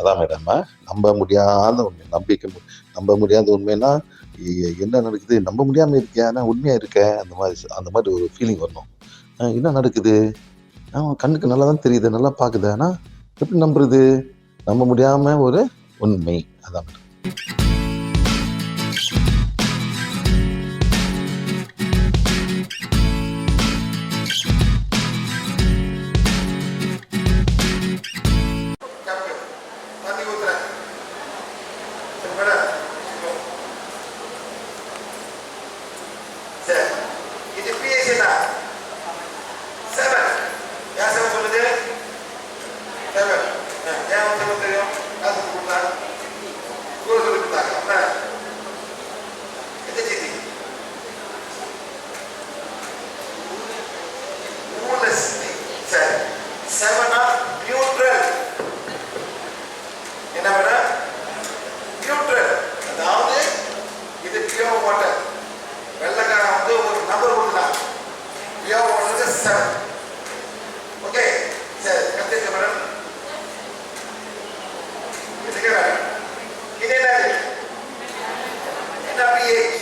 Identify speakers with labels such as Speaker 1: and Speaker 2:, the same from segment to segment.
Speaker 1: அதான் மேடம் நம்ப முடியாத உண்மை. நம்ப முடியாத உண்மைன்னா என்ன நடக்குது, நம்ப முடியாம இருக்கியா, நான் உண்மையா இருக்கேன், அந்த மாதிரி ஒரு ஃபீலிங் வரணும். என்ன நடக்குது, கண்ணுக்கு நல்லா தான் தெரியுது, நல்லா பாக்குது, ஆனா எப்படி நம்புறது, நம்ப முடியாம ஒரு உண்மை. அதான் மேடம்.
Speaker 2: இது பிஎஸ்சி தான் 7 ஏன் 7 சொல்லுது 7 ஏன் 7 தெரியும் காசு கொடுத்தா ஸ்கூல் சொல்லி கொடுத்தாங்க அப்புறம் எந்த செய்தி சரி 7 நியூட்ரல் என்ன பண்ண நியூட்ரல் அதாவது இது பியூர் வாட்டர் வெள்ளக்காரன் வந்து ஒரு நம்பர் கொடுக்கலாம் பியூர் வாட்டர் 7 ஓகே சரி கத்துக்க மேடம் இது என்ன pH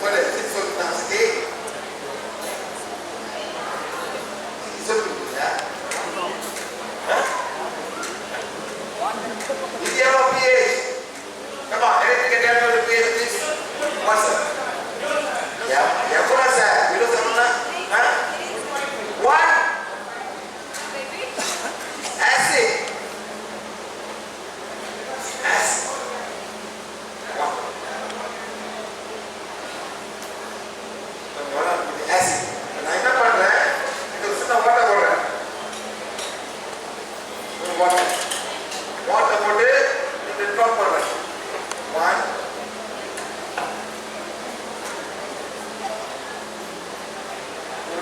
Speaker 2: சொல்லு சொல்லுதான் சரி சொல்லுங்க இது எவ்வளோ pH come on anything can tell me the pH please what's up எவ்வளோ சார் விடு சொன்னா what acid நான் என்ன பண்றேன் இது சின்ன வாட்டர் போடுறேன் வாட்டர் போட்டு இந்த ட்ராப் பண்றேன் 1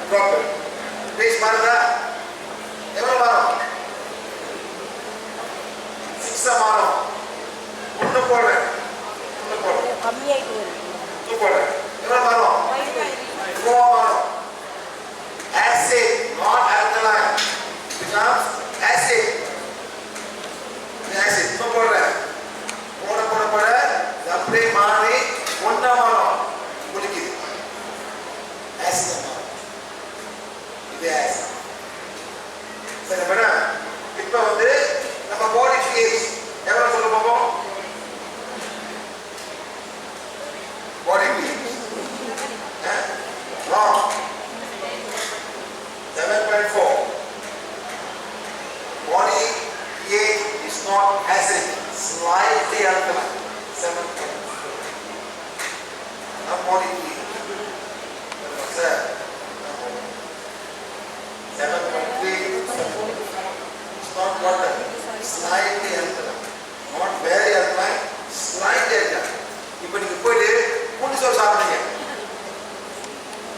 Speaker 2: ட்ராப் பேஸ் மாறுதா எவ்வளவு மாறும் 6 மாறும் ஒன்று போடுறேன்
Speaker 3: கம்மியாயிட்டு வருது
Speaker 2: போடுறேன் எவ்வளவு மாறும் 4 மாறும் acid not alkaline becomes acid acid இப்போ போடுறேன் போட அப்படியே மாறி ஒன்றா மாறும் குளிக்குது acid மாறும் இது acid சரி மேடம் இப்போ வந்து நம்ம பாடி pH எவ்வளவு சொல்ல போவோம் பாடி pH wrong 7.4 body pH is not acid slightly alkaline 7.4 now body pH sir 7.3 it's not water slightly alkaline not very alkaline slightly alkaline இப்போ நீங்க போயிட்டு பூண்டு சோறு சாப்பிடுங்க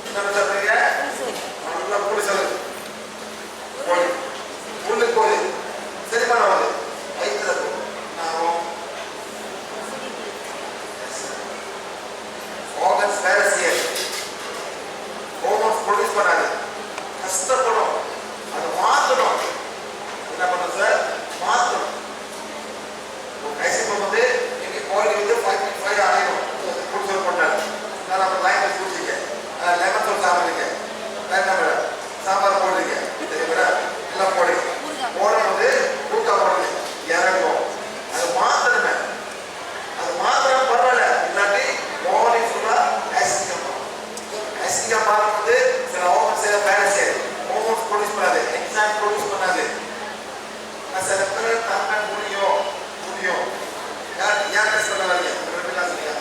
Speaker 2: என்ன சாப்பிடுறீங்க நல்லா பூண்டு சோறு பூண்டு கோழி செரிமானம் ஆகுது வயிற்றுல நாமும் ஆர்கன்ஸ் வேலை செய்யாது ஹோமோன்ஸ் ப்ரொடியூஸ் பண்ணாது கஷ்டப்படும் அதை மாற்றணும் என்ன பண்ணும் சார் மாற்றணும் மேக்ஸிமம் வந்து நீங்கள் குவாலிட்டி வந்து 5.5 ஆகிடும் ஃபுட் சோர் பண்ணாரு நான் நம்ம லைன் வச்சு குடிச்சிங்க லெமன் சோர் சாப்பிடுங்க மேடம் சாம்பார் போடுறீங்க சரி மேடம் எல்லாம் போடுங்க போடும்போது ஊட்டா போடுங்க இறங்கும் அது மாற்றணுமே அது மாத்திரம் பரவாயில்ல இல்லாட்டி பாடி ஃபுல்லாக ஆசிடிக்காக மாறும்போது சில ஹோமோன்ஸ் வேலை செய்யாது ஹோமோன்ஸ் ப்ரொடியூஸ் பண்ணாது எக்ஸாம் ப்ரொடியூஸ் பண்ணாது சில பேர் தாங்க முடியும் யார் டெஸ்ட் பண்ண வரீங்க 2 கிளாஸ் இல்லையா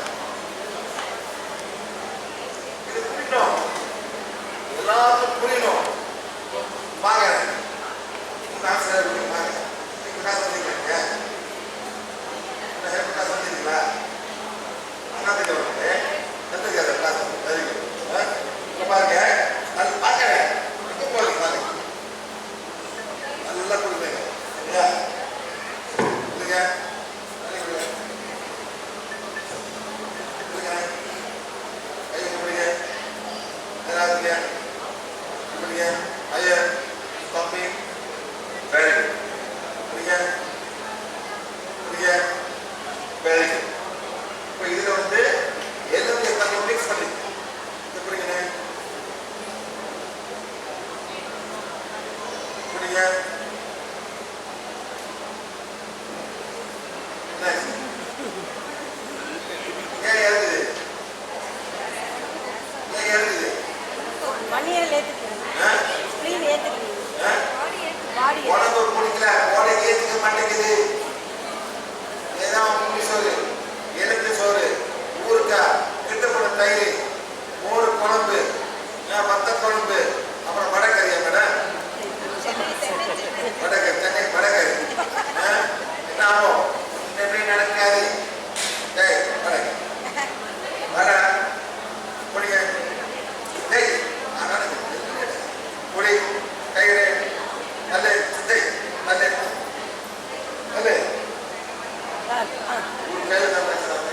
Speaker 2: ஒரு கையில் தான் பேசுறாங்க.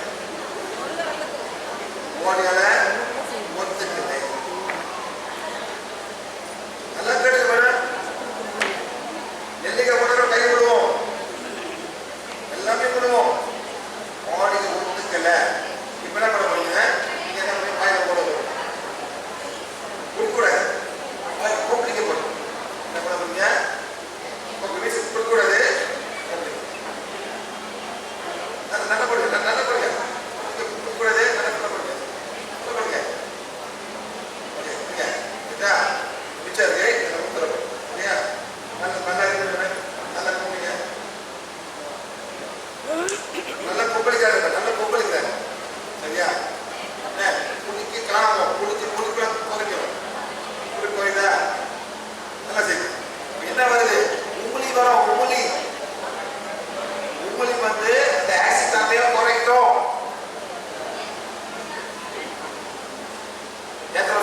Speaker 2: ஓடியால ஒத்துக்குது. நல்லா கேட்டு மேடம். நெல்லிக்காய் போட்டு கை விடுவோம், எல்லாமே விடுவோம். ஓடிக்கு ஒத்துக்கல. இப்ப என்ன பண்ண போறீங்க? நீங்க என்ன பண்ணி வாயில போடுவோம் கொடுக்கூடாது. கூப்பிடிக்க போடும். என்ன பண்ண போறீங்க? கொடுக்கூடாது. நல்ல போடுங்க, நல்ல போடுங்க. கொடுக்கூடாது, நல்ல போடுங்க. கொடுங்க. Okay, okay. இதா மிச்சம் இருக்கு. இதை ஊத்துறோம். சரியா? நல்லா இருக்கு. நல்லா கூப்பிடுங்க. நல்லா கூப்பிடுங்க. நல்லா கூப்பிடுங்க. சரியா? குளிக்கு காணாம குளிச்சு குளிக்கலாம் குறைக்கும். குளி போயிதா? நல்லா செய்யும். என்ன வருது? உமிழி வரும். உமிழி வந்து அந்த ஆசிட் தன்மையை குறைக்கும்.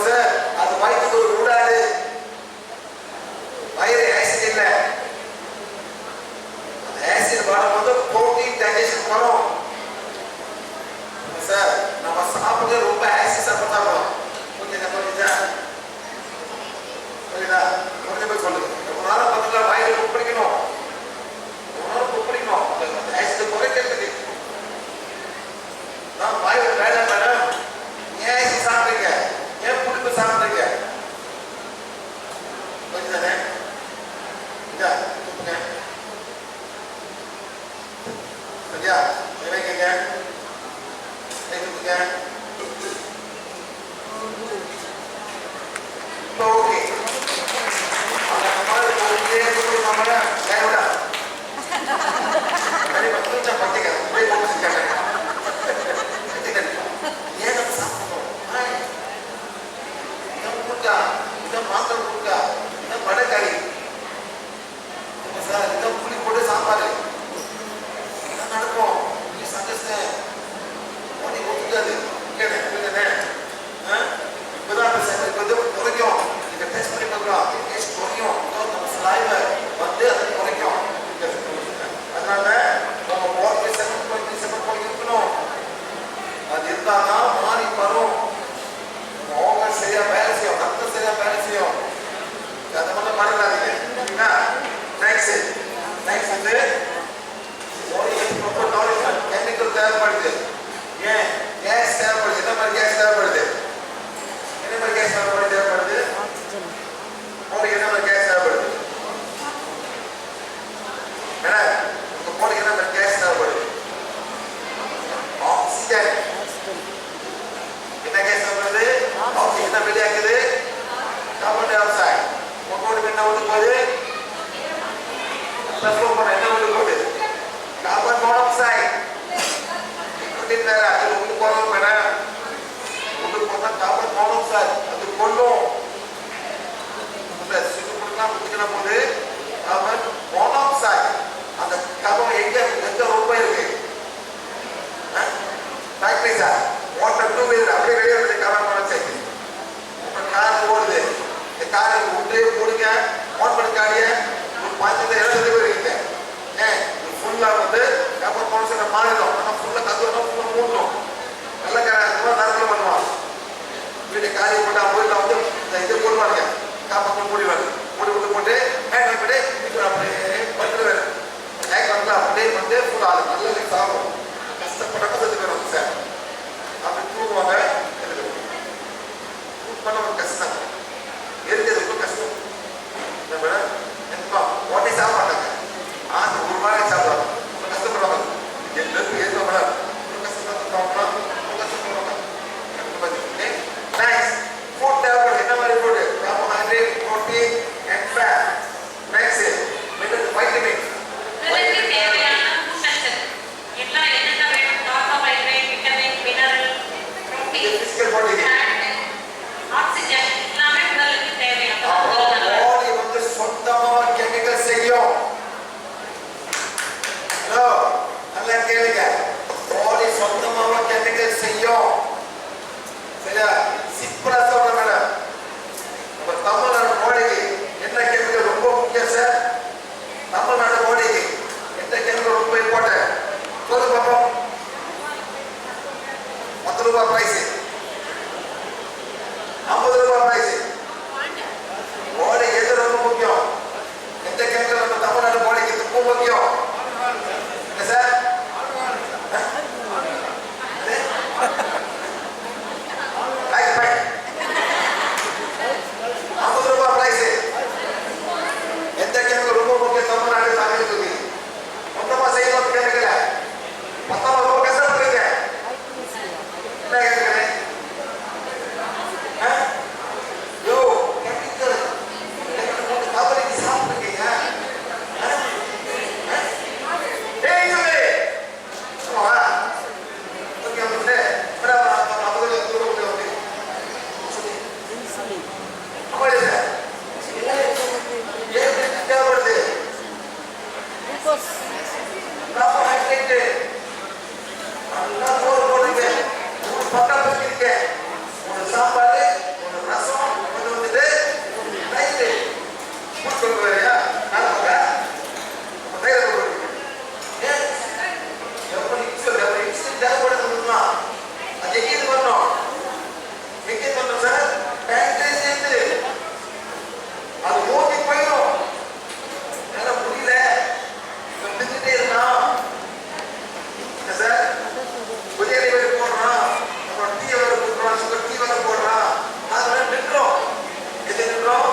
Speaker 2: சார் அது வயிற்றுக்கு ஒரு கூடாது. வயிறு ஆசிட் இல்லை. அந்த ஆசிட் வரும்போது புரோட்டீன் டைஜஷன் வரும். சார் நம்ம சாப்பிட்டு ரொம்ப ஆசிட் சாப்பிட்டாலும் புரியுதா? புரியுதா? கொஞ்சம் பேர் சொல்லுங்க. ரொம்ப நேரம் பார்த்தீங்கன்னா வயிறு குப்பிடிக்கணும். ஆசிட் குறைக்கிறதுக்கு நான் வாயில வேலை மேடம். ஏன் ஆசிட் சாப்பிடுறீங்க? ஏன் புளிப்பு சாப்பிடுறீங்க? கொஞ்சம் தானே இதா தூக்குங்க. சரியா? வைங்க. தூக்குங்க. இப்போ ஓகே. அந்த மாதிரி போயிட்டே கொடுக்கலாமா? கைவிடா காரியம் பண்ணா போயிட்டு வந்து ரூபாய் பிரைஸ், 50 ரூபாய் பிரைஸ். பாடி எது ரொம்ப முக்கியம்? எந்த கேட்கல நம்ம தமிழ்நாடு பாடிக்கு ரொம்ப முக்கியம். என்ன சார்? 50 ரூபாய் பிரைஸ். எந்த கேட்கல ரொம்ப முக்கியம் தமிழ்நாடு சாமிக்கு. மொத்தமா செய்யணும் கேட்கல. மொத்தமா ரொம்ப கஷ்டப்படுறீங்க. என்ன கேட்கறேன்? யோ கேட்கல. காபரிக்கு சாப்பிடுறீங்க. ஏய் சொல்லு. வா. ஓகே வந்து மேடம் அவங்களே தூரம் வந்து. சொல்லு. அம்மாடே சார். ஏன் தேவைப்படுது? நான் ஹைலைட் நல்லா போடுறீங்க. ஒரு பக்கம் வச்சிருக்க. ஒரு சாப்பாடு, ஒரு ரசம், ஒரு வந்து ரைட். போட்டு வரயா? நல்லா தைல போடுங்க. ஏன் எப்படி தேவைப்படுதுன்னா அது எங்கே வரணும்? எங்கே வரணும் சார்? பேங்க்ல சேர்ந்து அது ஓகே போயிடும். என்னால முடியல வந்துட்டே இருந்தான். என்ன சார்? புதிய வேலை போடுறான், அப்புறம் டீ வேலை போடுறான், சுகர் டீ வேலை போடுறான். அதெல்லாம் நின்றோம். எது நின்றோம்?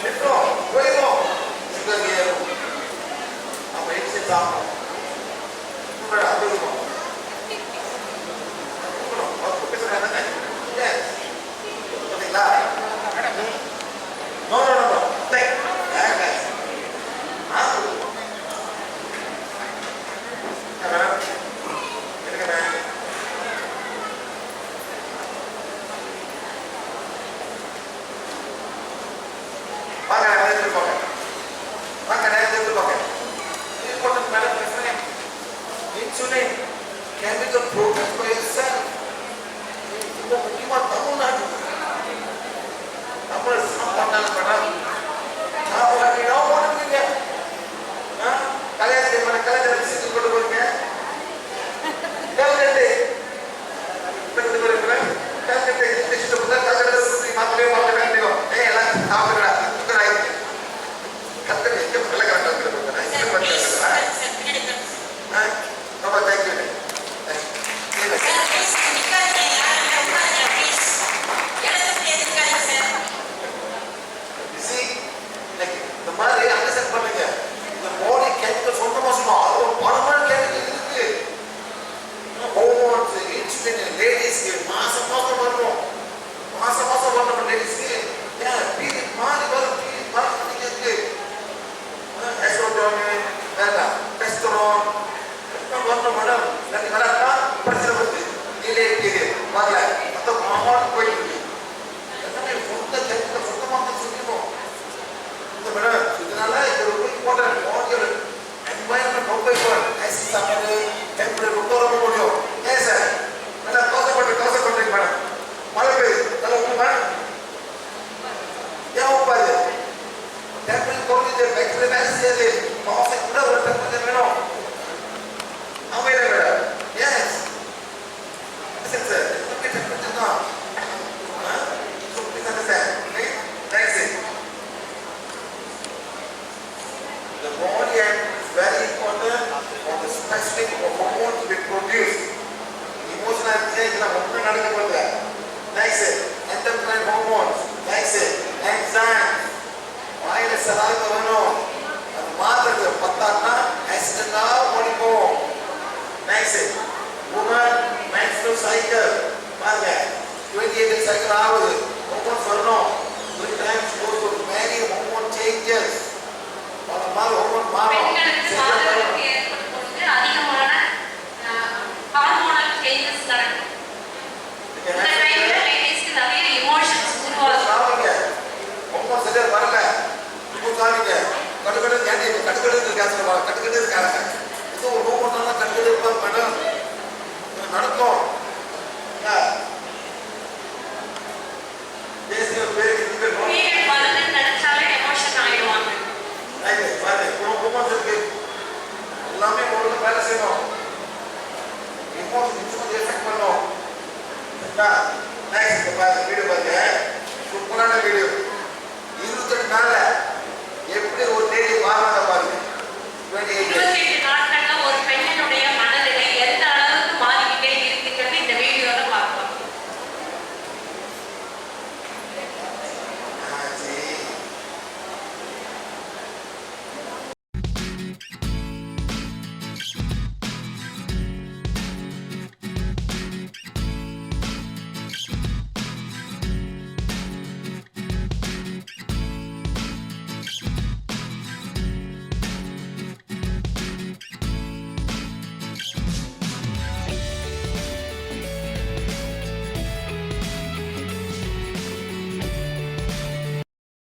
Speaker 2: நின்றோம் போயிடும். சுகர் ஏறும். அப்ப எக்ஸி சாப்பிடும். அது இருக்கும். பார்த்தீங்களா? No no no insulin can be the program for yourself. இந்த முக்கியமா தமிழ்நாடு நம்ம சாப்பாடு மேடம் சாப்பாடு நான் போடுறீங்க. கல்யாணத்துக்கு மேலே கல்யாண விசிட்டு கொண்டு போறீங்க. கல்கட்டை கொண்டு போறீங்க. கல்கட்டை விசிட்டு போட்டா கல்கட்டை சுற்றி மாத்திரையே மாத்திரை வேண்டியும். எல்லாம் சாப்பிடுறா சுத்தர் ஆயிருக்கு. கல்கட்டை எங்கே பிள்ளை கரெக்டாக ரொம்ப தேங்க்யூ. இந்த மாதிரி அண்டர்ஸ்டாண்ட் பண்ணுங்க. இந்த பாடி கெமிக்கல் சொந்தமா சொன்னோம். அது ஒரு பணமான கெமிக்கல் இருக்கு. ஹோமோன்ஸ், இன்சுலின் லேடிஸ்க்கு மாசம் மாசம் வரணும். மாசம் மாசம் வரணும் லேடிஸ்க்கு. ஏன் பீரியட் மாதிரி வரும். பீரியட் மாதிரி இருக்கு. எஸ்ட்ரோஜன் வேண்டாம், டெஸ்டரோன் வரணும் மேடம். ரெண்டு கரெக்டா பிரச்சனை வருது. நீலே பீரியட் வரல. மொத்தம் மாமாவுக்கு போயிட்டு இருக்கு. எல்லாமே சொந்த கெமிக்கல் சொந்தமாக சொல்லிடுவோம். மேடம் இதனால இது ரொம்ப இம்பார்ட்டன்ட். பாடியோட என்வாயன்மெண்ட் ரொம்ப இம்பார்ட்டன்ட். ஐசி சாப்பிட்டு டெம்பரேச்சர் ரொம்ப முடியும். ஏன் சார் நல்லா தோசைப்பட்டு மேடம் மழை பெய்யுது நல்லா உப்பு மேடம் ஏன் உப்பாது? டெம்பரேச்சர் குறைஞ்சிது. பேக்டீரியா வேலை செய்யாது. காஃபி கூட ஒரு டெம்பரேச்சர் வேணும். அமையில madam yes sir sir okay temperature தான். So please understand. Thanks. The body is very important for the specific hormone to be produced. Emotional change na hormone nadukku podudha. Next, endocrine hormones. Next, enzymes. Oil saliva vano. Adu maathradhu pattana acid la odiko. Next, woman menstrual cycle. Paaruga 28 day cycle ஆகுது. hormones வரணும். 3 times goes to many hormone changes.
Speaker 4: பெண்களுக்கு மாதவிலக்கு ஏற்படும் பொழுது அதிகமான hormonal changes நடக்கும். இந்த டைம்ல லேடிஸ்க்கு நிறைய எமோஷன்ஸ் உருவாகுது.
Speaker 2: ரொம்ப சரியா வரல. இப்போ சாமிங்க கட்டுக்கட்டு கேண்டி கட்டுக்கட்டு இருக்காங்க. கட்டுக்கட்டு இருக்காங்க. இது ஒரு ஹோமோனால கட்டுக்கட்டு இருப்பாங்க மேடம். நடக்கும். தேசிய பேருக்கு
Speaker 4: பீரியட் வருதுன்னு நினைச்சாலே எமோஷன் ஆயிடுவாங்க.
Speaker 2: ஹோமோன்ஸ் இருக்கு. நெக்ஸ்ட் பாருங்க வீடியோ பாருங்க சூப்பரான வீடியோ